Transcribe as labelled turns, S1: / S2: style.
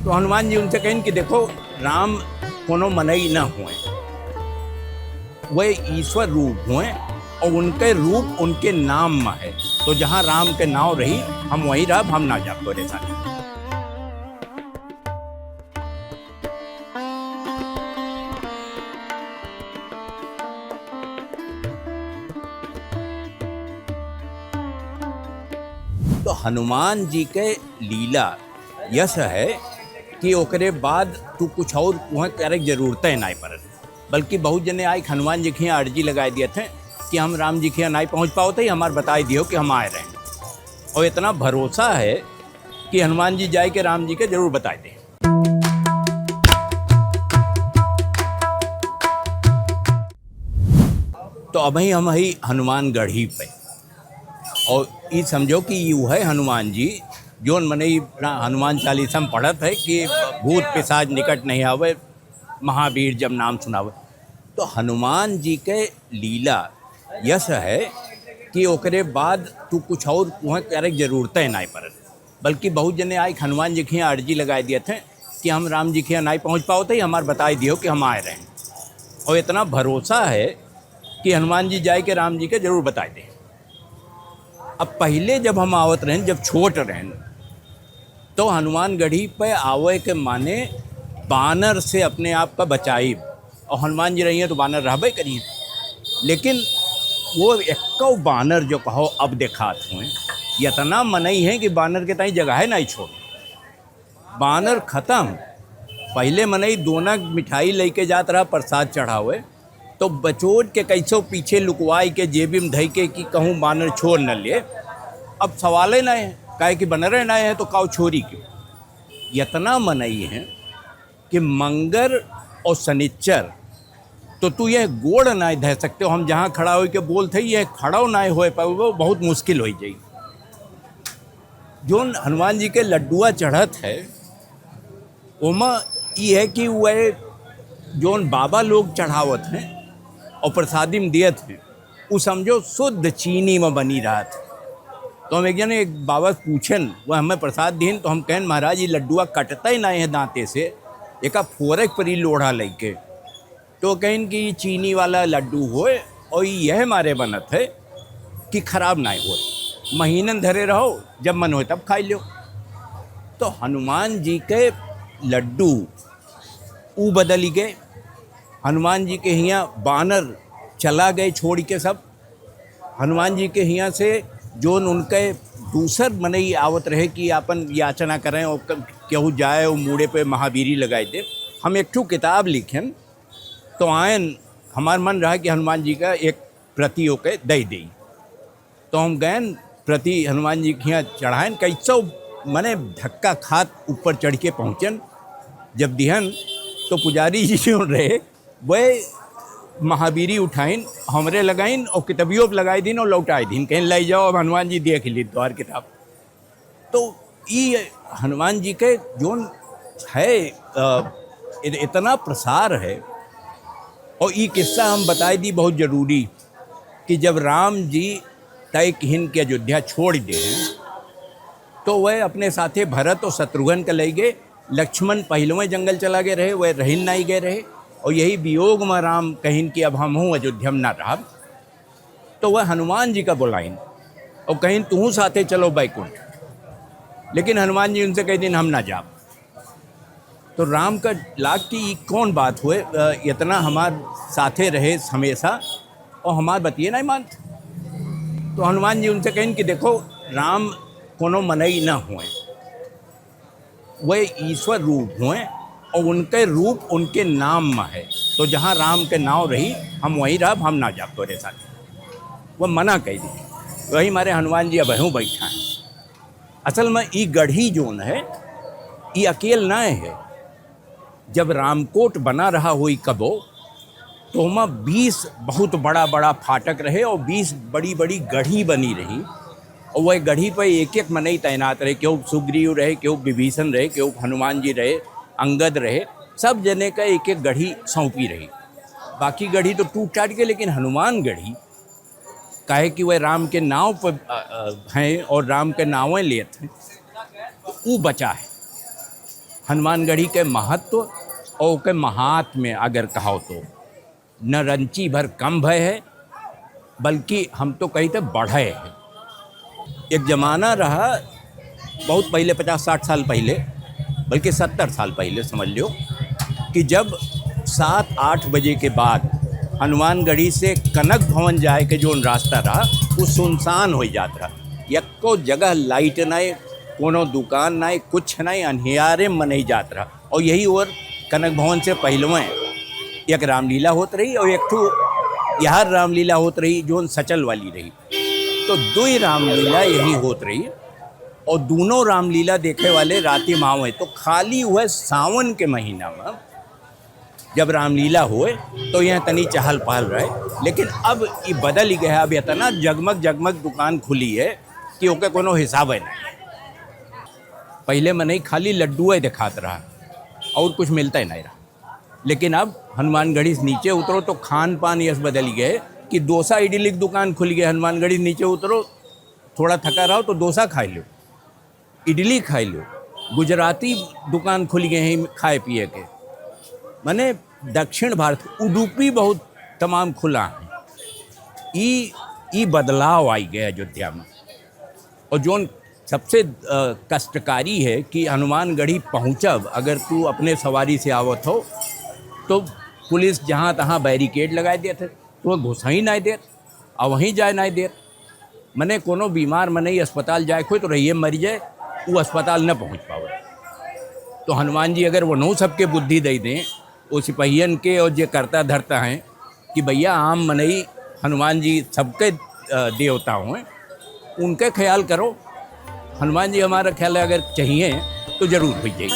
S1: तो हनुमान जी उनसे कहें कि देखो राम कोनो मनई न हुए, वह ईश्वर रूप हुए और उनके रूप उनके नाम में है। तो जहाँ राम के नाव रही हम वहीं रह, हम ना जा तोरे साथ। तो हनुमान जी के लीला यश है कि ओकरे बाद तू कुछ और वहाँ करे जरूरतें नहीं पड़त, बल्कि बहुत जने आई हनुमान जी के यहाँ अर्जी लगाए दिए थे कि हम राम जी के यहाँ नहीं पहुँच पाओ थे, हमारे बताई दियो कि हम आए रहे। और इतना भरोसा है कि हनुमान जी जाए के राम जी के जरूर बताए दें। तो अभी हम ही हनुमानगढ़ी पे, और ये समझो कि यू है हनुमान जी जोन मने हनुमान चालीसा में पढ़त है कि भूत पिशाच निकट नहीं आवे, महावीर जब नाम सुनावे। तो हनुमान जी के लीला यश है कि ओकरे बाद तू कुछ और वहाँ करे जरूरतें नहीं पड़त, बल्कि बहुत जने आई हनुमान जी के यहाँ अर्जी लगाए दिए थे कि हम राम जी के यहाँ नहीं पहुँच पाओ थे, हमारे बताई दियो कि हम आए रहे। और इतना भरोसा है कि हनुमान जी जाए के राम जी के जरूर बताए दें। अब पहले जब हम आवत रहें, जब छोट रहें, तो हनुमानगढ़ी पे आवे के माने बानर से अपने आप का बचाई, और हनुमान जी रही हैं तो बानर रहबे करिए। लेकिन वो एक्को बानर जो कहो अब देखात हुए, इतना मनई है कि बानर के ताई जगह है नहीं छोड़। बानर ख़त्म। पहले मनई दोना मिठाई लेके जात रहा प्रसाद चढ़ावे, तो बचोट के कैसो पीछे लुकवाई के जेबी में धई के कि कहूँ बानर छोड़ न ले। अब सवाल ही नहीं है, काहे कि बनरे नहीं है तो काऊ छोरी क्यों। इतना मनई है कि मंगर और शनिच्चर तो तू ये गोड़ नहीं धह सकते हो। हम जहाँ खड़ा हो के बोलते ये खड़ा नहीं हो पाए, वो बहुत मुश्किल हो जाए। जो हनुमान जी के लड्डुआ चढ़त है ओमा ये है कि वह जोन बाबा लोग चढ़ावत हैं और प्रसादी में दिए थे, वो समझो शुद्ध चीनी में बनी रहा था। तो हम एक जने एक बाबा पूछन, वह हमें प्रसाद दीन, तो हम कहें महाराज ये लड्डुआ कटता ही नहीं है दांते से, एक फोरक परी लोढ़ा लेके। तो कहें कि ये चीनी वाला लड्डू होए और यह हमारे बनत है कि खराब ना हो, महीनन धरे रहो, जब मन हो तब खाई लो। तो हनुमान जी के लड्डू ऊ बदली गए। हनुमान जी के यहाँ बानर चला गए छोड़ के सब। हनुमान जी के यहाँ से जोन उनके दूसर मनई आवत रहे कि अपन याचना करें और केहू जाए और मूड़े पे महावीरी लगाए दे। हम एक ठू किताब लिखें तो आयन हमार मन रहा कि हनुमान जी का एक प्रति होके दे दी। तो हम गए प्रति हनुमान जी के यहाँ चढ़ाएन, कैसो मने धक्का खात ऊपर चढ़ के पहुँचन। जब दिहन तो पुजारी जी जो रहे वह महावीरी उठाइन, हमरे लगाइन और किताबियों पर लगाई दिन और लौटाई दिन, कहीं ले जाओ अब हनुमान जी देख ली द्वार किताब। तो ये हनुमान जी के जोन है इतना प्रसार है। और ये किस्सा हम बताई दी बहुत ज़रूरी कि जब राम जी तय हिंद के अयोध्या छोड़ दे तो वह अपने साथे भरत और शत्रुघ्न के ले गए। लक्ष्मण पहलवें जंगल चला गए रहे, वह रहीन नहीं गए रहे, और यही वियोग में राम कहिन कि अब हम हूँ अयोध्या में ना रहा। तो वह हनुमान जी का बुलाइन और कहीं तू साथे चलो बैकुंठ। लेकिन हनुमान जी उनसे कई दिन हम ना जा। तो राम का लाग की कौन बात हुए, इतना हमार साथे रहे हमेशा और हमार बतिए नहीं मानते। तो हनुमान जी उनसे कहें कि देखो राम कोनो मनई न हुए, वह ईश्वर रूप हुए और उनके रूप उनके नाम में है। तो जहाँ राम के नाव रही हम वहीं रह, हम ना जा तोरे साथ। वह मना कह दी। वही हमारे हनुमान जी अब यूँ बैठा हैं। असल में ये गढ़ी जोन है ये अकेल ना है। जब रामकोट बना रहा हुई कबो तो वहाँ 20 बहुत बड़ा बड़ा फाटक रहे और 20 बड़ी बड़ी गढ़ी बनी रही। और वह गढ़ी पर एक एक मनई तैनात रहे, क्यों सुग्रीव रहे, क्यों विभीषण रहे, क्यों हनुमान जी रहे, अंगद रहे, सब जने का एक एक गढ़ी सौंपी रही। बाकी गढ़ी तो टूट टाट के, लेकिन हनुमान गढ़ी काहे कि वह राम के नाव पर हैं और राम के नावें लिए थे, तो वो बचा है। हनुमानगढ़ी के महत्व और के महात्म्य अगर कहो तो न रंची भर कम भय है, बल्कि हम तो कहते बढ़े है। एक ज़माना रहा बहुत पहले, 50-60 साल पहले, बल्कि 70 साल पहले समझ लो, कि जब 7-8 बजे के बाद हनुमानगढ़ी से कनक भवन जाए के जो रास्ता रहा वो सुनसान हो जात रहा। एको जगह लाइट नहीं, कोनो दुकान नहीं, कुछ नहीं, अंधियारे में नहीं जात रहा। और यही और कनक भवन से पहलवें एक रामलीला होत रही और एक तो यहाँ रामलीला होत रही जो सचल वाली रही। तो दो ही रामलीला यही होत रही और दोनों रामलीला देखे वाले राती माँ है। तो खाली हुए सावन के महीना में जब रामलीला होए तो यह तनी चहल पहल रहे, लेकिन अब ये बदल ही गया। अब इतना जगमग जगमग दुकान खुली है कि ओके कोनो हिसाब है नहीं। पहले में नहीं खाली लड्डू दिखात रहा और कुछ मिलता ही नहीं रहा, लेकिन अब हनुमानगढ़ी से नीचे उतरो तो खान पान यस बदल गए कि डोसा इडली की दुकान खुल गई। हनुमानगढ़ी नीचे उतरो, थोड़ा थका रहो तो डोसा खा लो, इडली खाई लो, गुजराती दुकान खुल गए हैं खाए पिए के। माने दक्षिण भारत उडुपी बहुत तमाम खुला है। ई बदलाव आई गया अयोध्या में। और जो सबसे कष्टकारी है कि हनुमानगढ़ी पहुँचब अगर तू अपने सवारी से आवत हो तो पुलिस जहाँ तहाँ बैरिकेड लगाए देते, तो घुसा ही नहीं देत और वहीं जाए नहीं देत। मने कोनो बीमार मने अस्पताल जाए कोई तो रहिए मर जाए, वो अस्पताल न पहुँच पावे। तो हनुमान जी अगर वो नौ सबके बुद्धि दे दें वो सिपहियन के और जो करता धरता हैं कि भैया आम मनई हनुमान जी सबके देवता हैं, उनके ख्याल करो। हनुमान जी हमारा ख्याल अगर चाहिए तो ज़रूर हो जाएगी।